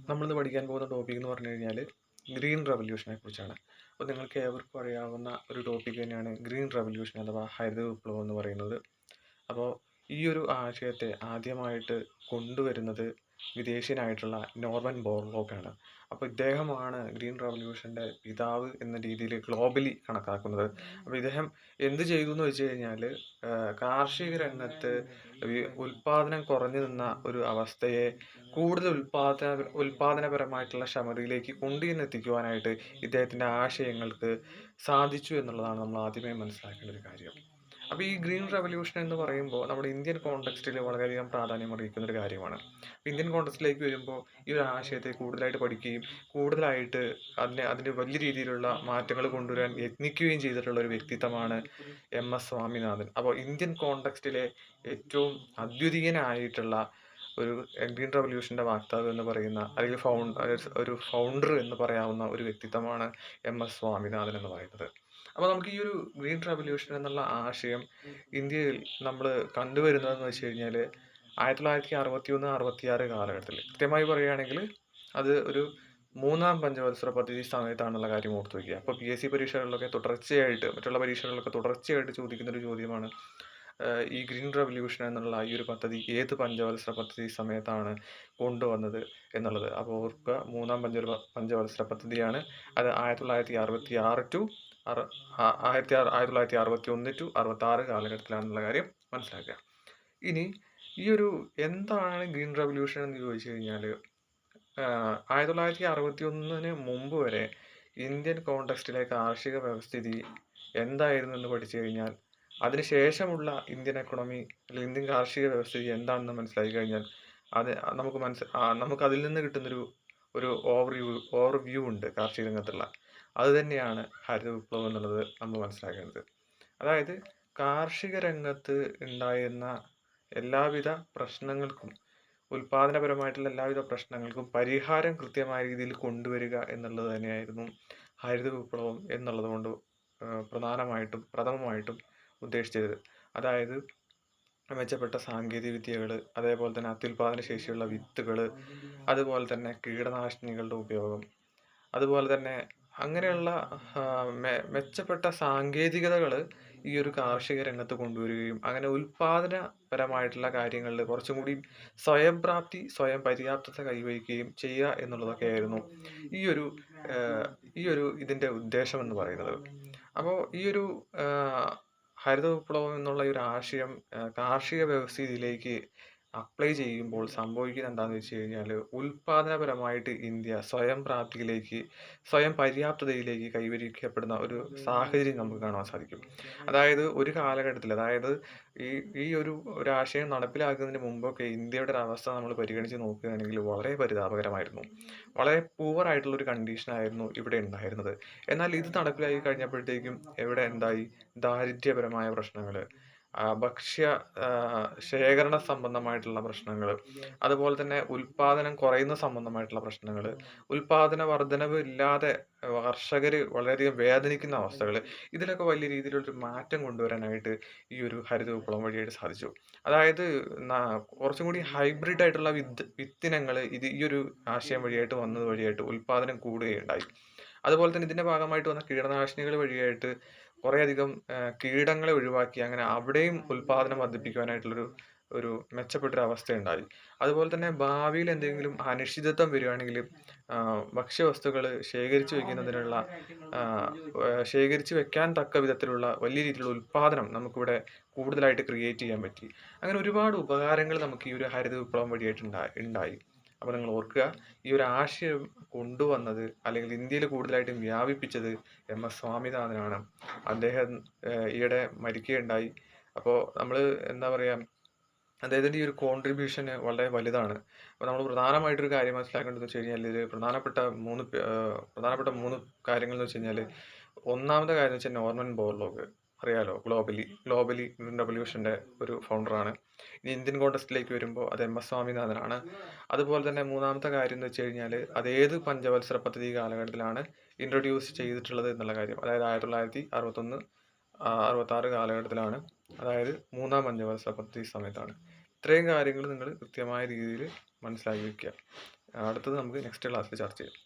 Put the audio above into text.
നമ്മളിന്ന് പഠിക്കാൻ പോകുന്ന ടോപ്പിക് എന്ന് പറഞ്ഞു കഴിഞ്ഞാൽ ഗ്രീൻ റവല്യൂഷനെ കുറിച്ചാണ്. അപ്പോൾ നിങ്ങൾക്ക് ഏവർക്കും അറിയാവുന്ന ഒരു ടോപ്പിക് തന്നെയാണ് ഗ്രീൻ റവല്യൂഷൻ അഥവാ ഹരിത വിപ്ലവം എന്ന് പറയുന്നത്. അപ്പോൾ ഈ ഒരു ആശയത്തെ ആദ്യമായിട്ട് കൊണ്ടുവരുന്നത് വിദേശീയനായിട്ടുള്ള നോർമൻ ബോർലോഗാണ്. അപ്പോൾ ഇദ്ദേഹമാണ് ഗ്രീൻ റവല്യൂഷൻ്റെ പിതാവ് എന്ന രീതിയിൽ ഗ്ലോബലി കണക്കാക്കുന്നത്. അപ്പോൾ ഇദ്ദേഹം എന്ത് ചെയ്തു എന്ന് വെച്ച് കഴിഞ്ഞാൽ കാർഷിക രംഗത്ത് ഉൽപാദനം കുറഞ്ഞു നിന്ന ഒരു അവസ്ഥയെ കൂടുതൽ ഉൽപാദനപരമായിട്ടുള്ള ക്ഷമതയിലേക്ക് കൊണ്ടുചെന്നെത്തിക്കുവാനായിട്ട് ഇദ്ദേഹത്തിൻ്റെ ആശയങ്ങൾക്ക് സാധിച്ചു എന്നുള്ളതാണ് നമ്മൾ ആദ്യമേ മനസ്സിലാക്കേണ്ട ഒരു കാര്യം. അപ്പോൾ ഈ ഗ്രീൻ റവല്യൂഷൻ എന്ന് പറയുമ്പോൾ നമ്മുടെ ഇന്ത്യൻ കോണ്ടെക്സ്റ്റിൽ വളരെയധികം പ്രാധാന്യം അർഹിക്കുന്ന ഒരു കാര്യമാണ്. ഇന്ത്യൻ കോണ്ടെക്സ്റ്റിലേക്ക് വരുമ്പോൾ ഈ ഒരു ആശയത്തെ കൂടുതലായിട്ട് പഠിക്കുകയും കൂടുതലായിട്ട് അതിന് വലിയ രീതിയിലുള്ള മാറ്റങ്ങൾ കൊണ്ടുവരാൻ യത്നിക്കുകയും ചെയ്തിട്ടുള്ള ഒരു വ്യക്തിത്വമാണ് സ്വാമിനാഥൻ. അപ്പോൾ ഇന്ത്യൻ കോണ്ടെക്സ്റ്റിലെ ഏറ്റവും അദ്വിതീയനായിട്ടുള്ള ഒരു ഗ്രീൻ റവല്യൂഷൻ്റെ വാക്താവ് എന്ന് പറയുന്ന അല്ലെങ്കിൽ ഒരു ഫൗണ്ടർ എന്ന് പറയാവുന്ന ഒരു വ്യക്തിത്വമാണ് സ്വാമിനാഥൻ എന്ന് പറയുന്നത്. അപ്പോൾ നമുക്ക് ഈ ഒരു ഗ്രീൻ റവല്യൂഷൻ എന്നുള്ള ആശയം ഇന്ത്യയിൽ നമ്മൾ കണ്ടുവരുന്നതെന്ന് വെച്ച് കഴിഞ്ഞാൽ 1961-66 കാലഘട്ടത്തിൽ കൃത്യമായി പറയുകയാണെങ്കിൽ അത് ഒരു മൂന്നാം പഞ്ചവത്സര പദ്ധതി സമയത്താണെന്നുള്ള കാര്യം ഓർത്തു വയ്ക്കുക. അപ്പോൾ PSC പരീക്ഷകളിലൊക്കെ തുടർച്ചയായിട്ട് മറ്റുള്ള പരീക്ഷകളിലൊക്കെ തുടർച്ചയായിട്ട് ചോദിക്കുന്ന ഒരു ചോദ്യമാണ് ഈ ഗ്രീൻ റവല്യൂഷൻ എന്നുള്ള ഈ ഒരു പദ്ധതി ഏത് പഞ്ചവത്സര പദ്ധതി സമയത്താണ് കൊണ്ടുവന്നത് എന്നുള്ളത്. അപ്പോൾ ഓർക്കുക, മൂന്നാം പഞ്ചവത്സര പദ്ധതിയാണ്. അത് 1961 ടു 1966 കാലഘട്ടത്തിലാണെന്നുള്ള കാര്യം മനസ്സിലാക്കുക. ഇനി ഈ ഒരു എന്താണ് ഗ്രീൻ റവല്യൂഷൻ എന്ന് ചോദിച്ചു കഴിഞ്ഞാൽ 1961 മുമ്പ് വരെ ഇന്ത്യൻ കോണ്ടെക്സ്റ്റിലെ കാർഷിക വ്യവസ്ഥിതി എന്തായിരുന്നു എന്ന് പഠിച്ചു കഴിഞ്ഞാൽ അതിനുശേഷമുള്ള ഇന്ത്യൻ എക്കണോമി അല്ലെങ്കിൽ ഇന്ത്യൻ കാർഷിക വ്യവസ്ഥിതി എന്താണെന്ന് മനസ്സിലാക്കി കഴിഞ്ഞാൽ അത് നമുക്ക് അതിൽ നിന്ന് കിട്ടുന്നൊരു ഓവർവ്യൂ ഉണ്ട് കാർഷിക രംഗത്തുള്ള. അത് തന്നെയാണ് ഹരിത വിപ്ലവം എന്നുള്ളത് നമ്മൾ മനസ്സിലാക്കേണ്ടത്. അതായത് കാർഷിക രംഗത്ത് ഉണ്ടായിരുന്ന എല്ലാവിധ പ്രശ്നങ്ങൾക്കും ഉൽപാദനപരമായിട്ടുള്ള എല്ലാവിധ പ്രശ്നങ്ങൾക്കും പരിഹാരം കൃത്യമായ രീതിയിൽ കൊണ്ടുവരിക എന്നുള്ളത് തന്നെയായിരുന്നു ഹരിത വിപ്ലവം എന്നുള്ളത് കൊണ്ട് പ്രഥമമായിട്ടും ഉദ്ദേശിച്ചത്. അതായത് മെച്ചപ്പെട്ട സാങ്കേതിക വിദ്യകൾ, അതേപോലെ തന്നെ അത്യുൽപാദന ശേഷിയുള്ള വിത്തുകൾ, അതുപോലെ തന്നെ കീടനാശിനികളുടെ ഉപയോഗം, അതുപോലെ തന്നെ അങ്ങനെയുള്ള മെച്ചപ്പെട്ട സാങ്കേതികതകൾ ഈ ഒരു കാർഷിക രംഗത്ത് കൊണ്ടുവരികയും അങ്ങനെ ഉൽപാദനപരമായിട്ടുള്ള കാര്യങ്ങളിൽ കുറച്ചും കൂടി സ്വയം പര്യാപ്തത കൈവരിക്കുകയും ചെയ്യുക എന്നുള്ളതൊക്കെയായിരുന്നു ഈ ഒരു ഇതിൻ്റെ ഉദ്ദേശം എന്ന് പറയുന്നത്. അപ്പോൾ ഈ ഒരു ഹരിത വിപ്ലവം എന്നുള്ള ഈ ഒരു ആശയം കാർഷിക വ്യവസ്ഥിതിയിലേക്ക് അപ്ലൈ ചെയ്യുമ്പോൾ സംഭവിക്കുന്നത് എന്താണെന്ന് വെച്ച് കഴിഞ്ഞാൽ ഉൽപാദനപരമായിട്ട് ഇന്ത്യ സ്വയം പര്യാപ്തതയിലേക്ക് കൈവരിക്കപ്പെടുന്ന ഒരു സാഹചര്യം നമുക്ക് കാണാൻ സാധിക്കും. അതായത് ഒരു കാലഘട്ടത്തിൽ, അതായത് ഈ ഒരു ആശയം നടപ്പിലാക്കുന്നതിന് മുമ്പൊക്കെ ഇന്ത്യയുടെ ഒരു അവസ്ഥ നമ്മൾ പരിഗണിച്ച് നോക്കുകയാണെങ്കിൽ വളരെ പരിതാപകരമായിരുന്നു. വളരെ പൂവർ ആയിട്ടുള്ള ഒരു കണ്ടീഷനായിരുന്നു ഇവിടെ ഉണ്ടായിരുന്നത്. എന്നാൽ ഇത് നടപ്പിലാക്കി കഴിഞ്ഞപ്പോഴത്തേക്കും ഇവിടെ എന്തായി? ദാരിദ്ര്യപരമായ പ്രശ്നങ്ങൾ, ഭക്ഷ്യ ശേഖരണ സംബന്ധമായിട്ടുള്ള പ്രശ്നങ്ങൾ, അതുപോലെ തന്നെ ഉൽപാദനം കുറയുന്ന സംബന്ധമായിട്ടുള്ള പ്രശ്നങ്ങൾ, ഉൽപാദന വർധനവ് ഇല്ലാതെ കർഷകർ വളരെയധികം വേദനിക്കുന്ന അവസ്ഥകൾ, ഇതിലൊക്കെ വലിയ രീതിയിലൊരു മാറ്റം കൊണ്ടുവരാനായിട്ട് ഈ ഒരു ഹരിത വിപ്ലവം വഴിയായിട്ട് സാധിച്ചു. അതായത് കുറച്ചും കൂടി ഹൈബ്രിഡ് ആയിട്ടുള്ള വിത്തിനങ്ങൾ ഈ ഒരു ആശയം വഴിയായിട്ട് വന്നത് വഴിയായിട്ട് ഉൽപാദനം കൂടുകയുണ്ടായി. അതുപോലെ തന്നെ ഇതിന്റെ ഭാഗമായിട്ട് വന്ന കീടനാശിനികൾ വഴിയായിട്ട് കുറേയധികം കീടങ്ങളെ ഒഴിവാക്കി അങ്ങനെ അവിടെയും ഉൽപാദനം വർദ്ധിപ്പിക്കുവാനായിട്ടുള്ളൊരു മെച്ചപ്പെട്ടൊരു അവസ്ഥയുണ്ടായി. അതുപോലെ തന്നെ ഭാവിയിൽ എന്തെങ്കിലും അനിശ്ചിതത്വം വരികയാണെങ്കിൽ ഭക്ഷ്യവസ്തുക്കൾ ശേഖരിച്ചു വെക്കാൻ തക്ക വിധത്തിലുള്ള വലിയ രീതിയിലുള്ള ഉൽപാദനം നമുക്കിവിടെ കൂടുതലായിട്ട് ക്രിയേറ്റ് ചെയ്യാൻ പറ്റി. അങ്ങനെ ഒരുപാട് ഉപകാരങ്ങൾ നമുക്ക് ഈ ഒരു ഹരിത വിപ്ലവം വഴിയായിട്ട് ഉണ്ടായി. അപ്പോൾ നിങ്ങൾ ഓർക്കുക, ഈ ഒരു ആശയം കൊണ്ടുവന്നത് അല്ലെങ്കിൽ ഇന്ത്യയിൽ കൂടുതലായിട്ടും വ്യാപിപ്പിച്ചത് സ്വാമിനാഥനാണ്. അദ്ദേഹം ഈയിടെ മരിക്കുകയുണ്ടായി. അപ്പോൾ നമ്മൾ എന്താ പറയുക, അദ്ദേഹത്തിൻ്റെ ഈ ഒരു കോൺട്രിബ്യൂഷന് വളരെ വലുതാണ്. അപ്പോൾ നമ്മൾ പ്രധാനമായിട്ടൊരു കാര്യം മനസ്സിലാക്കേണ്ടതെന്ന് വെച്ച് കഴിഞ്ഞാൽ ഇതിൽ പ്രധാനപ്പെട്ട മൂന്ന് കാര്യങ്ങൾ എന്ന് വെച്ച് കഴിഞ്ഞാൽ, ഒന്നാമത്തെ കാര്യം എന്ന് വെച്ചാൽ നോർമൻ ബോർലോഗ് അറിയാലോ, ഗ്ലോബലി റവല്യൂഷൻ്റെ ഒരു ഫൗണ്ടറാണ്. ഇനി ഇന്ത്യൻ കോണ്ടെക്സ്റ്റിലേക്ക് വരുമ്പോൾ അത് സ്വാമിനാഥനാണ്. അതുപോലെ തന്നെ മൂന്നാമത്തെ കാര്യം എന്ന് വെച്ച് കഴിഞ്ഞാൽ അത് ഏത് പഞ്ചവത്സര പദ്ധതി കാലഘട്ടത്തിലാണ് ഇൻട്രൊഡ്യൂസ് ചെയ്തിട്ടുള്ളത് എന്നുള്ള കാര്യം. അതായത് 1961-66 കാലഘട്ടത്തിലാണ്, അതായത് മൂന്നാം പഞ്ചവത്സര പദ്ധതി സമയത്താണ്. ഇത്രയും കാര്യങ്ങൾ നിങ്ങൾ കൃത്യമായ രീതിയിൽ മനസ്സിലാക്കി വയ്ക്കുക. അടുത്തത് നമുക്ക് നെക്സ്റ്റ് ക്ലാസ്സിൽ ചർച്ച ചെയ്യാം.